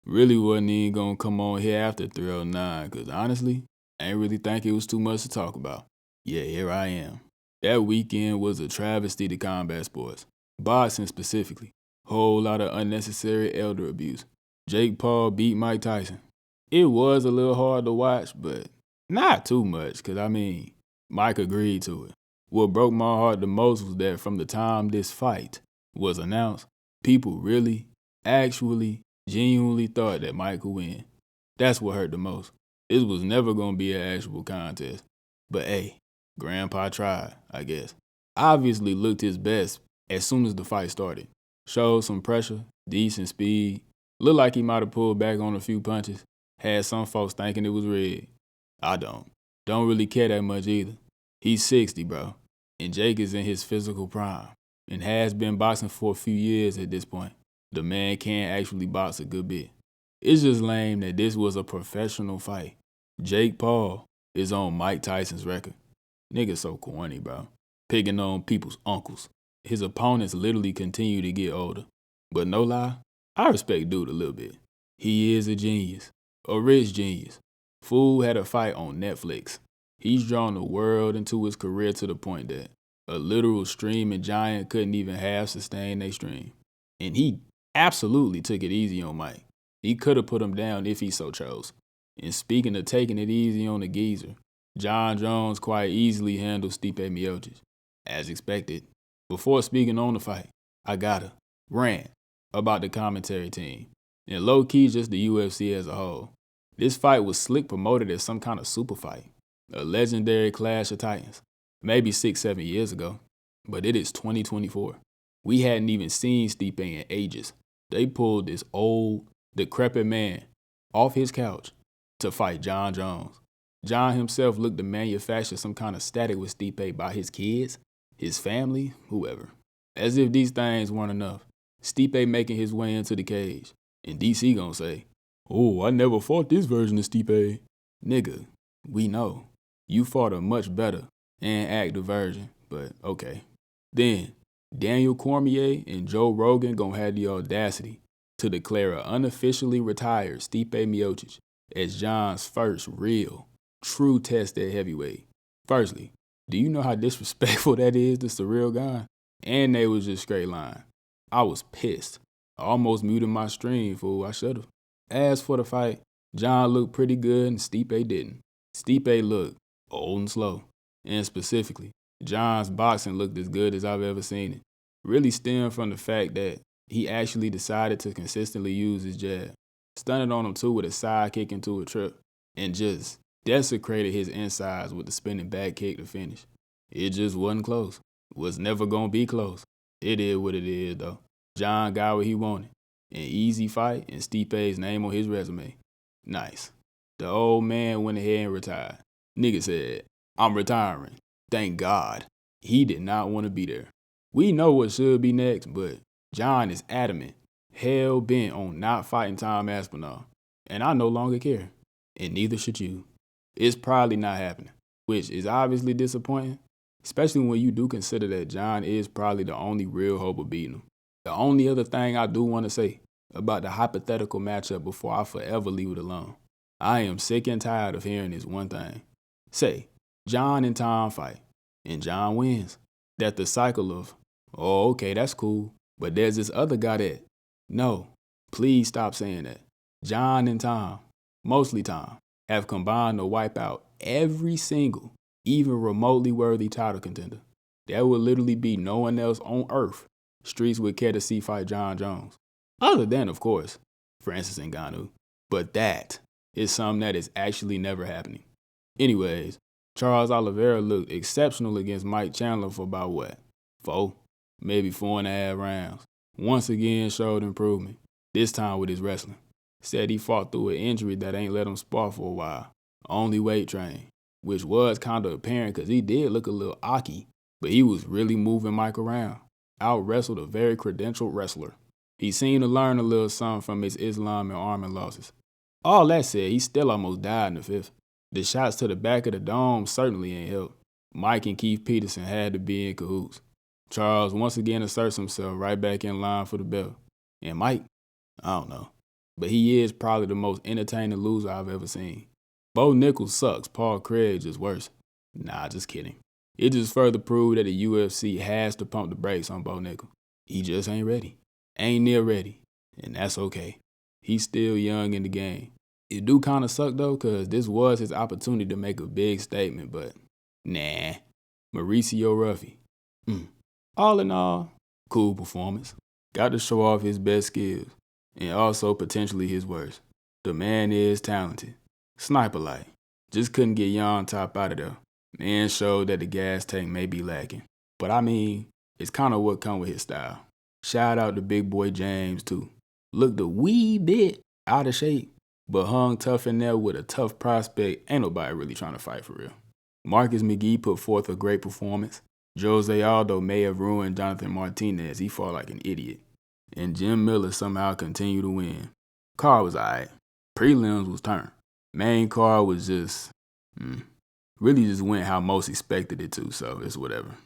Really wasn't even gonna come on here after 309, cause honestly, I ain't really think it was too much to talk about. Yeah, here I am. That weekend was a travesty to combat sports. Boxing specifically. Whole lot of unnecessary elder abuse. Jake Paul beat Mike Tyson. It was a little hard to watch, but not too much, cause Mike agreed to it. What broke my heart the most was that from the time this fight was announced, people really, actually, genuinely thought that Mike would win. That's what hurt the most. This was never gonna be an actual contest. But hey, Grandpa tried, I guess. Obviously looked his best as soon as the fight started. Showed some pressure, decent speed, looked like he might have pulled back on a few punches. Had some folks thinking it was rigged. I don't. Don't really care that much either. He's 60, bro. And Jake is in his physical prime. And has been boxing for a few years at this point. The man can't actually box a good bit. It's just lame that this was a professional fight. Jake Paul is on Mike Tyson's record. Nigga so corny, bro. Picking on people's uncles. His opponents literally continue to get older. But no lie, I respect dude a little bit. He is a genius. A rich genius. Fool had a fight on Netflix. He's drawn the world into his career to the point that a literal streaming giant couldn't even half sustain their stream. And he absolutely took it easy on Mike. He could have put him down if he so chose. And speaking of taking it easy on the geezer, John Jones quite easily handled Stipe Miocic, as expected. Before speaking on the fight, I gotta rant about the commentary team, and low-key just the UFC as a whole. This fight was slick promoted as some kind of super fight, a legendary clash of titans, maybe 6-7 years ago, but it is 2024. We hadn't even seen Stipe in ages. They pulled this old, decrepit man off his couch to fight John Jones. John himself looked to manufacture some kind of static with Stipe by his kids, his family, whoever. As if these things weren't enough. Stipe making his way into the cage. And DC gonna say, "Oh, I never fought this version of Stipe." Nigga, we know. You fought a much better and active version, but okay. Then, Daniel Cormier and Joe Rogan gonna have the audacity to declare an unofficially retired Stipe Miocic as John's first real, true test at heavyweight. Firstly, do you know how disrespectful that is to Surreal Gun? And they was just straight line. I was pissed. I almost muted my stream, fool. I should've. As for the fight, John looked pretty good and Stipe didn't. Stipe looked old and slow. And specifically, John's boxing looked as good as I've ever seen it. Really stemmed from the fact that he actually decided to consistently use his jab. Stunted on him too with a side kick into a trip. And just desecrated his insides with the spinning back kick to finish. It just wasn't close. Was never gonna be close. It is what it is though. John got what he wanted. An easy fight and Stipe's name on his resume. Nice. The old man went ahead and retired. Nigga said, "I'm retiring." Thank God. He did not want to be there. We know what should be next, but John is adamant, hell bent on not fighting Tom Aspinall. And I no longer care. And neither should you. It's probably not happening, which is obviously disappointing, especially when you do consider that John is probably the only real hope of beating him. The only other thing I do want to say about the hypothetical matchup before I forever leave it alone, I am sick and tired of hearing this one thing. Say, John and Tom fight, and John wins. That the cycle of, oh, okay, that's cool, but there's this other guy that, no, please stop saying that. John and Tom, mostly Tom, have combined to wipe out every single, even remotely worthy title contender. There would literally be no one else on earth streets would care to see fight John Jones. Other than, of course, Francis Ngannou. But that is something that is actually never happening. Anyways, Charles Oliveira looked exceptional against Mike Chandler for about what? 4? Maybe 4.5 rounds. Once again showed improvement, this time with his wrestling. Said he fought through an injury that ain't let him spar for a while. Only weight train, which was kind of apparent because he did look a little ocky, but he was really moving Mike around. Out-wrestled a very credentialed wrestler. He seemed to learn a little something from his Islam and arming losses. All that said, he still almost died in the 5th. The shots to the back of the dome certainly ain't helped. Mike and Keith Peterson had to be in cahoots. Charles once again asserts himself right back in line for the belt. And Mike, I don't know. but he is probably the most entertaining loser I've ever seen. Bo Nickal sucks, Paul Craig is worse. Nah, just kidding. It just further proved that the UFC has to pump the brakes on Bo Nickal. He just ain't ready. Ain't near ready. And that's okay. He's still young in the game. It do kind of suck though, cause this was his opportunity to make a big statement, but nah. Mauricio Ruffy. All in all, cool performance. Got to show off his best skills, and also potentially his worst. The man is talented. Sniper-like. Just couldn't get Yon Top out of there. Man showed that the gas tank may be lacking. But I mean, it's kind of what come with his style. Shout out to big boy James too. Looked a wee bit out of shape, but hung tough in there with a tough prospect. Ain't nobody really trying to fight for real. Marcus McGee put forth a great performance. Jose Aldo may have ruined Jonathan Martinez. He fought like an idiot. And Jim Miller somehow continued to win. Card was alright. Prelims was turned. Main card was just, really just went how most expected it to, so it's whatever.